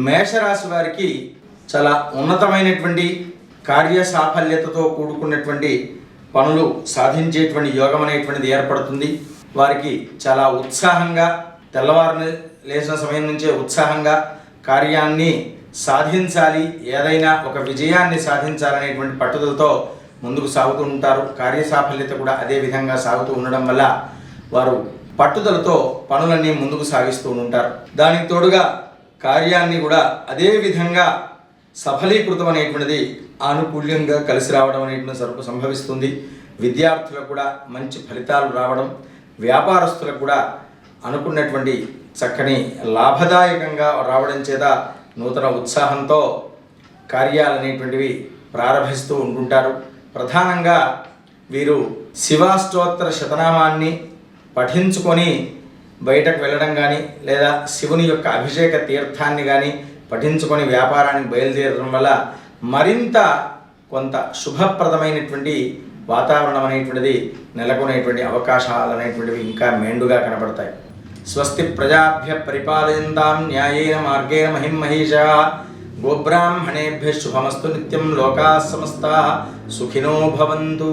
మేషరాశి వారికి చాలా ఉన్నతమైనటువంటి కార్యసాఫల్యతతో కూడుకున్నటువంటి పనులు సాధించేటువంటి యోగం అనేటువంటిది ఏర్పడుతుంది. వారికి చాలా ఉత్సాహంగా తెల్లవారు లేచిన సమయం నుంచే ఉత్సాహంగా కార్యాన్ని సాధించాలి, ఏదైనా ఒక విజయాన్ని సాధించాలనేటువంటి పట్టుదలతో ముందుకు సాగుతూ ఉంటారు. కార్యసాఫల్యత కూడా అదే విధంగా సాగుతూ ఉండడం వల్ల వారు పట్టుదలతో పనులన్నీ ముందుకు సాగిస్తూ ఉంటారు. దానికి తోడుగా కార్యాన్ని కూడా అదే విధంగా సఫలీకృతం అనేటువంటిది ఆనుకూల్యంగా కలిసి రావడం అనేటువంటి సంభవిస్తుంది. విద్యార్థులకు కూడా మంచి ఫలితాలు రావడం, వ్యాపారస్తులకు కూడా అనుకున్నటువంటి చక్కని లాభదాయకంగా రావడం చేత నూతన ఉత్సాహంతో కార్యాలు అనేటువంటివి ప్రారంభిస్తూ ఉంటుంటారు. ప్రధానంగా వీరు శివాష్టోత్తర శతనామాన్ని పఠించుకొని బయటకు వెళ్ళడం కానీ లేదా శివుని యొక్క అభిషేక తీర్థాన్ని కానీ పఠించుకొని వ్యాపారానికి బయలుదేరడం వల్ల మరింత కొంత శుభప్రదమైనటువంటి వాతావరణం అనేటువంటిది నెలకొనేటువంటి అవకాశాలు అనేటువంటివి ఇంకా మెండుగా కనబడతాయి. స్వస్తి ప్రజాభ్య పరిపాలయంతాం న్యాయేన మార్గేణ మహిమహేషాః గోబ్రాహ్మణేభ్యః శుభమస్తు నిత్యం లోకాః సమస్తాః సుఖినో భవంతు.